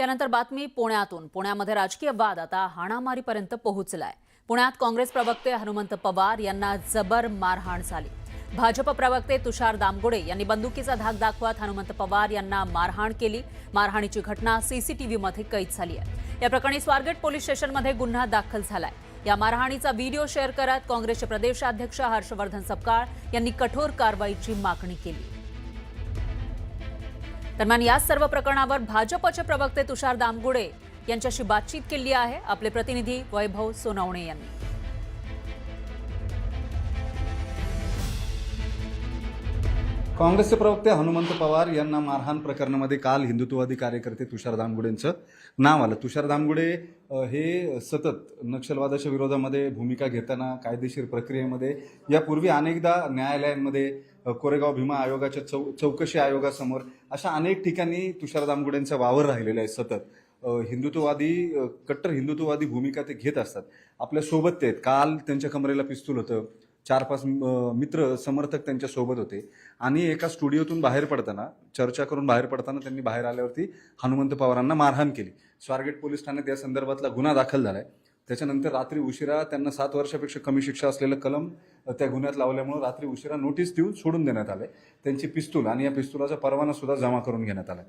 त्यानंतर बातमी पुण्यातून। पुण्यामध्ये राजकीय वाद आता हाणामारीपर्यंत पोहोचलाय। पुण्यात काँग्रेस प्रवक्ते हनुमंत पवार यांना जबर मारहाण झाली। भाजप प्रवक्ते तुषार दामगुडे यांनी बंदुकीचा धाक दाखवत हनुमंत पवार यांना मारहाण केली। मारहाणीची घटना सीसीटीव्हीमध्ये कैद झाली आहे। या प्रकरणी स्वारगेट पोलीस स्टेशनमध्ये गुन्हा दाखल झालाय। या मारहाणीचा व्हिडिओ शेअर करत काँग्रेसचे प्रदेशाध्यक्ष हर्षवर्धन सपकाळ यांनी कठोर कारवाईची मागणी केली। दरम्यान या सर्व प्रकरणावर भाजपचे प्रवक्ते तुषार दामगुडे यांच्याशी बातचीत केली आहे आपले प्रतिनिधी वैभव सोनवणे यांनी। काँग्रेसचे प्रवक्ते हनुमंत पवार यांना मारहाण प्रकरणामध्ये काल हिंदुत्ववादी कार्यकर्ते तुषार दामगुडेंचं नाव आलं। तुषार दामगुडे हे सतत नक्षलवादाच्या विरोधामध्ये भूमिका घेताना कायदेशीर प्रक्रियेमध्ये यापूर्वी अनेकदा न्यायालयांमध्ये कोरेगाव भीमा आयोगाच्या चौकशी आयोगासमोर अशा अनेक ठिकाणी तुषार दामगुडेंचा वावर राहिलेला आहे। सतत कट्टर हिंदुत्ववादी भूमिका ते घेत असतात। आपल्या सोबत ते आहेत। काल त्यांच्या कमरेला पिस्तूल होतं। 4-5 मित्र समर्थक त्यांच्या सोबत होते आणि एका स्टुडिओतून बाहेर पडताना चर्चा करून बाहेर पडताना त्यांनी बाहेर आल्यावरती हनुमंत पवारांना मारहाण केली। स्वारगेट पोलीस ठाण्यात या संदर्भातला गुन्हा दाखल झालाय। त्याच्यानंतर रात्री उशिरा त्यांना 7 वर्षापेक्षा कमी शिक्षा असलेलं कलम त्या गुन्ह्यात लावल्यामुळे रात्री उशिरा नोटीस देऊन सोडून देण्यात आले। त्यांची पिस्तूल आणि या पिस्तुलाचा परवाना सुद्धा जमा करून घेण्यात आला।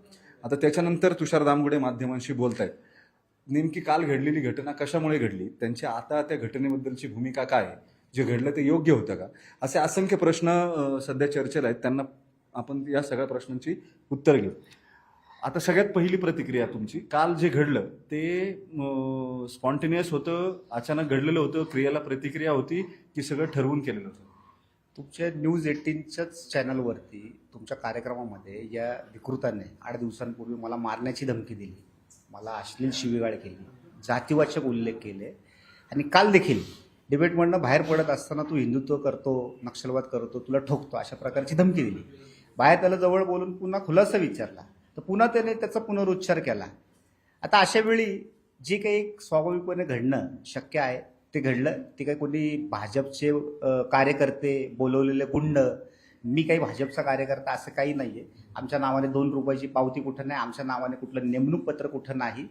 आता त्याच्यानंतर तुषार दामगुडे माध्यमांशी बोलतायत। नेमकी काल घडलेली घटना कशामुळे घडली, त्यांची आता त्या घटनेबद्दलची भूमिका काय आहे, जे घडलं ते योग्य होतं का, असे असंख्य प्रश्न सध्या चर्चेला आहेत। त्यांना आपण या सगळ्या प्रश्नांची उत्तर घेऊ। आता सगळ्यात पहिली प्रतिक्रिया तुमची, काल जे घडलं ते स्पॉन्टेनियस होतं, अचानक घडलेलं होतं, क्रियाला प्रतिक्रिया होती की सगळं ठरवून केलेलं होतं? तुमच्या न्यूज 18च्याच चॅनलवरती तुमच्या कार्यक्रमामध्ये या विकृताने 8 दिवसांपूर्वी मला मारण्याची धमकी दिली, मला अश्लील शिवीगाळ केली, जातीवाचक उल्लेख केले आणि काल देखील डिबेटमधनं बाहेर पडत असताना तू हिंदुत्व करतो, नक्षलवाद करतो, तुला ठोकतो, अशा प्रकारची धमकी दिली। बाहेर त्याला जवळ बोलून पुन्हा खुलासा विचारला तर पुन्हा त्याने त्याचा पुनरुच्चार केला। आता अशा वेळी जे काही स्वाभाविकपणे घडणं शक्य आहे ते घडलं। ते काही कोणी भाजपचे कार्यकर्ते, बोलवलेले गुंड, मी काही भाजपचा कार्यकर्ता असं काही नाही आहे। आमच्या नावाने 2 रुपयाची पावती कुठं नाही, आमच्या नावाने कुठलं नेमणूक पत्र कुठं नाही।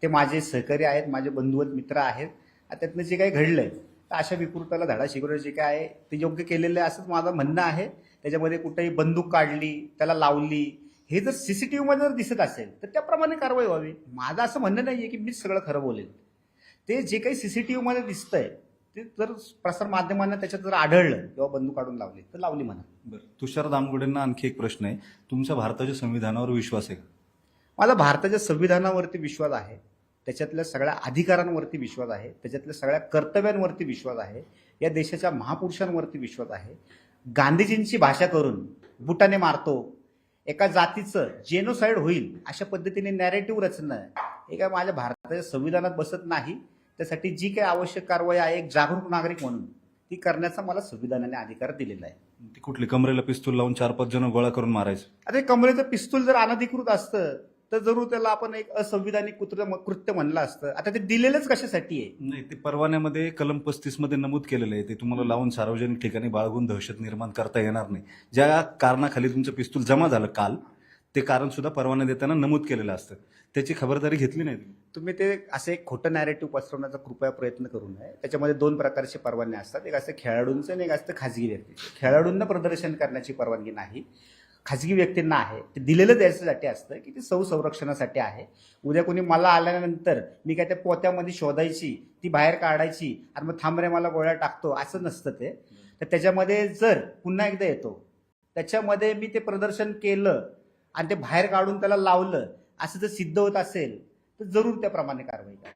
ते माझे सहकारी आहेत, माझे बंधुवत मित्र आहेत। त्यातनं जे काही घडलंय तर अशा विकृताला धडा शिकवणं जे काय आहे ते योग्य केलेलं आहे असंच माझं म्हणणं आहे। त्याच्यामध्ये कुठेही बंदूक काढली, त्याला लावली, हे जर सीसीटीव्हीमध्ये जर दिसत असेल तर त्याप्रमाणे कारवाई व्हावी। माझं असं म्हणणं नाही आहे की मीच सगळं खरं बोलेल। ते जे काही सीसीटीव्हीमध्ये दिसतंय ते जर प्रसार माध्यमांना त्याच्यात जर आढळलं किंवा बंदूक काढून लावली तर लावली म्हणा। बरं, तुषार दामगुडेंना आणखी एक प्रश्न आहे, तुमचा भारताच्या संविधानावर विश्वास आहे का? माझा भारताच्या संविधानावरती विश्वास आहे, त्याच्यातल्या सगळ्या अधिकारांवरती विश्वास आहे, त्याच्यातल्या सगळ्या कर्तव्यांवरती विश्वास आहे, या देशाच्या महापुरुषांवरती विश्वास आहे। गांधीजींची भाषा करून बुटाने मारतो, एका जातीचं जेनोसाइड होईल अशा पद्धतीने नॅरेटिव्ह रचणं हे काय माझ्या भारताच्या संविधानात बसत नाही। त्यासाठी जी काही आवश्यक कारवाई आहे एक जागरूक नागरिक म्हणून ती करण्याचा मला संविधानाने अधिकार दिलेला आहे। ती कुठली, कमरेला पिस्तूल लावून 4-5 जण गोळा करून मारायचं? आता कमरेचं पिस्तूल जर अनधिकृत असतं तर जरूर त्याला आपण एक असंविधानिक कृत्य म्हणलं असतं। आता ते दिलेलंच कशासाठी आहे? नाही, ते परवान्यामध्ये कलम 35 मध्ये नमूद केलेलं आहे, ते तुम्हाला लावून सार्वजनिक ठिकाणी बाळगून दहशत निर्माण करता येणार नाही। ज्या कारणाखाली तुमचं पिस्तूल जमा झालं काल, ते कारण सुद्धा परवाना देताना नमूद केलेलं असतं। त्याची खबरदारी घेतली नाही तुम्ही ते असे एक खोटं नॅरेटिव्ह पसरवण्याचा कृपया प्रयत्न करू नये। त्याच्यामध्ये 2 प्रकारचे परवाने असतात, एक असतं खेळाडूंचं आणि एक असतं खाजगी व्यक्तीचं। खेळाडूंना प्रदर्शन करण्याची परवानगी नाही, खाजगी व्यक्तींना आहे। ते दिलेलं त्याच्यासाठी असतं की ते संरक्षणासाठी आहे। उद्या कोणी मला आल्यानंतर मी काय त्या पोत्यामध्ये शोधायची, ती बाहेर काढायची आणि मग थांब रे मला गोळ्या टाकतो असं नसतं ते। तर त्याच्यामध्ये जर पुन्हा एकदा येतो, त्याच्यामध्ये मी ते प्रदर्शन केलं आणि ते बाहेर काढून त्याला लावलं असं जर सिद्ध होत असेल तर जरूर त्याप्रमाणे कारवाई करा।